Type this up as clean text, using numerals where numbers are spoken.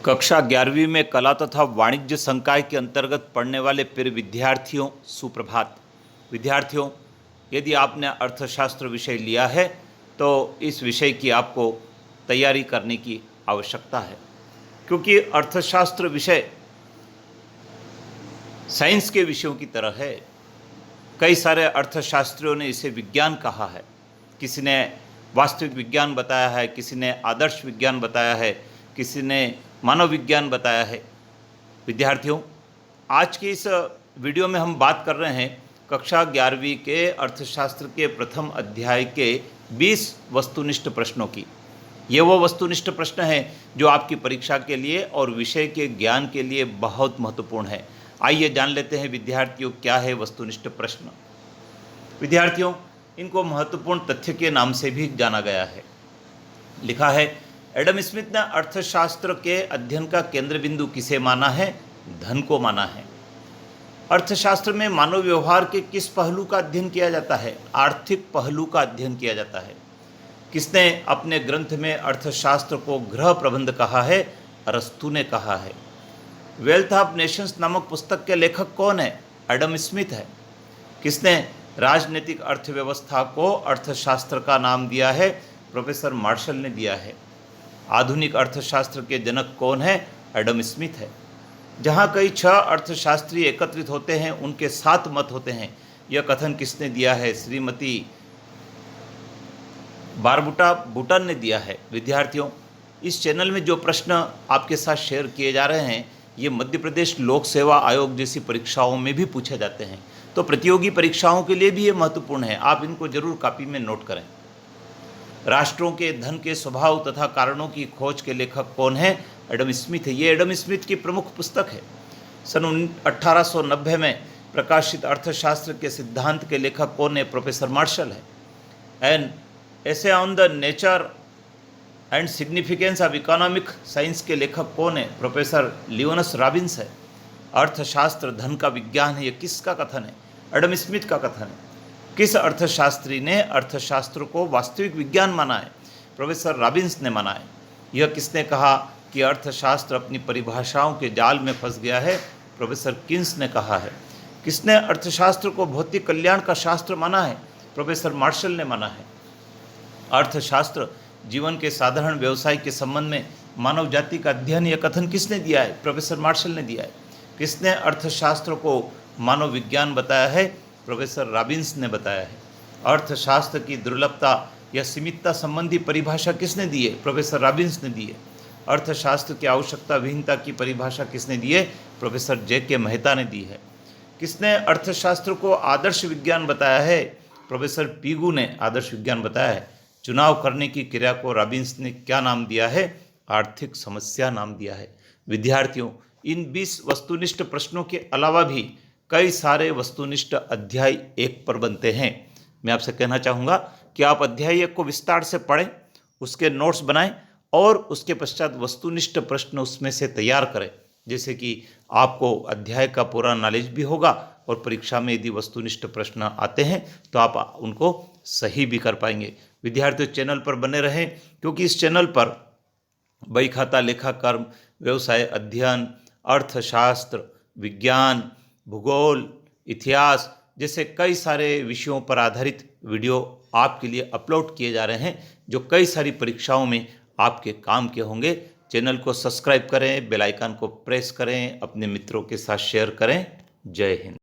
कक्षा 11वीं में कला तथा वाणिज्य संकाय के अंतर्गत पढ़ने वाले प्रिय विद्यार्थियों सुप्रभात। विद्यार्थियों, यदि आपने अर्थशास्त्र विषय लिया है तो इस विषय की आपको तैयारी करने की आवश्यकता है, क्योंकि अर्थशास्त्र विषय साइंस के विषयों की तरह है। कई सारे अर्थशास्त्रियों ने इसे विज्ञान कहा है, किसी ने वास्तविक विज्ञान बताया है, किसी ने आदर्श विज्ञान बताया है, किसी ने मानव विज्ञान बताया है। विद्यार्थियों, आज की इस वीडियो में हम बात कर रहे हैं कक्षा 11वीं के अर्थशास्त्र के प्रथम अध्याय के 20 वस्तुनिष्ठ प्रश्नों की। ये वो वस्तुनिष्ठ प्रश्न हैं जो आपकी परीक्षा के लिए और विषय के ज्ञान के लिए बहुत महत्वपूर्ण है। आइए जान लेते हैं विद्यार्थियों, क्या है वस्तुनिष्ठ प्रश्न। विद्यार्थियों, इनको महत्वपूर्ण तथ्य के नाम से भी जाना गया है। लिखा है, एडम स्मिथ ने अर्थशास्त्र के अध्ययन का केंद्र बिंदु किसे माना है? धन को माना है। अर्थशास्त्र में मानव व्यवहार के किस पहलू का अध्ययन किया जाता है? आर्थिक पहलू का अध्ययन किया जाता है। किसने अपने ग्रंथ में अर्थशास्त्र को गृह प्रबंध कहा है? अरस्तु ने कहा है। वेल्थ ऑफ नेशंस नामक पुस्तक के लेखक कौन है? एडम स्मिथ है। किसने राजनीतिक अर्थव्यवस्था को अर्थशास्त्र का नाम दिया है? प्रोफेसर मार्शल ने दिया है। आधुनिक अर्थशास्त्र के जनक कौन है? एडम स्मिथ है। जहाँ कई 6 अर्थशास्त्री एकत्रित होते हैं, उनके 7 मत होते हैं, यह कथन किसने दिया है? श्रीमती बारबुटा बुटन ने दिया है। विद्यार्थियों, इस चैनल में जो प्रश्न आपके साथ शेयर किए जा रहे हैं, ये मध्य प्रदेश लोक सेवा आयोग जैसी परीक्षाओं में भी पूछे जाते हैं, तो प्रतियोगी परीक्षाओं के लिए भी ये महत्वपूर्ण है। आप इनको जरूर कॉपी में नोट करें। राष्ट्रों के धन के स्वभाव तथा कारणों की खोज के लेखक कौन है? एडम स्मिथ है। ये एडम स्मिथ की प्रमुख पुस्तक है। सन 1890 में प्रकाशित अर्थशास्त्र के सिद्धांत के लेखक कौन है? प्रोफेसर मार्शल है। An essay on the nature and significance of economic science के लेखक कौन है? प्रोफेसर लियोनस रॉबिन्स है। अर्थशास्त्र धन का विज्ञान है, यह किसका कथन है? एडम स्मिथ का कथन है। किस अर्थशास्त्री ने अर्थशास्त्र को वास्तविक विज्ञान माना है? प्रोफेसर रॉबिन्स ने माना है। यह किसने कहा कि अर्थशास्त्र अपनी परिभाषाओं के जाल में फंस गया है? प्रोफेसर किन्स ने कहा है। किसने अर्थशास्त्र को भौतिक कल्याण का शास्त्र माना है? प्रोफेसर मार्शल ने माना है। अर्थशास्त्र जीवन के साधारण व्यवसाय के संबंध में मानव जाति का अध्ययन, यह कथन किसने दिया है? प्रोफेसर मार्शल ने दिया है। किसने अर्थशास्त्र को मानव विज्ञान बताया है? प्रोफेसर रॉबिन्स ने बताया है। अर्थशास्त्र की दुर्लभता या सीमितता संबंधी परिभाषा किसने दी है? प्रोफेसर रॉबिन्स ने दी है। अर्थशास्त्र की आवश्यकता विहीनता की परिभाषा किसने दी है? Professor JK. मेहता ने दी है। किसने अर्थशास्त्र को आदर्श विज्ञान बताया है? प्रोफेसर पीगू ने आदर्श विज्ञान बताया है। चुनाव करने की क्रिया को रॉबिन्स ने क्या नाम दिया है? आर्थिक समस्या नाम दिया है। विद्यार्थियों, इन 20 वस्तुनिष्ठ प्रश्नों के अलावा भी कई सारे वस्तुनिष्ठ अध्याय 1 पर बनते हैं। मैं आपसे कहना चाहूँगा कि आप अध्याय 1 को विस्तार से पढ़ें, उसके नोट्स बनाएं और उसके पश्चात वस्तुनिष्ठ प्रश्न उसमें से तैयार करें, जैसे कि आपको अध्याय का पूरा नॉलेज भी होगा और परीक्षा में यदि वस्तुनिष्ठ प्रश्न आते हैं तो आप उनको सही भी कर पाएंगे। विद्यार्थियों, चैनल पर बने रहें, क्योंकि इस चैनल पर बही खाता, लेखाकर्म, व्यवसाय अध्ययन, अर्थशास्त्र, विज्ञान, भूगोल, इतिहास जैसे कई सारे विषयों पर आधारित वीडियो आपके लिए अपलोड किए जा रहे हैं, जो कई सारी परीक्षाओं में आपके काम के होंगे। चैनल को सब्सक्राइब करें, बेल आइकन को प्रेस करें, अपने मित्रों के साथ शेयर करें। जय हिंद।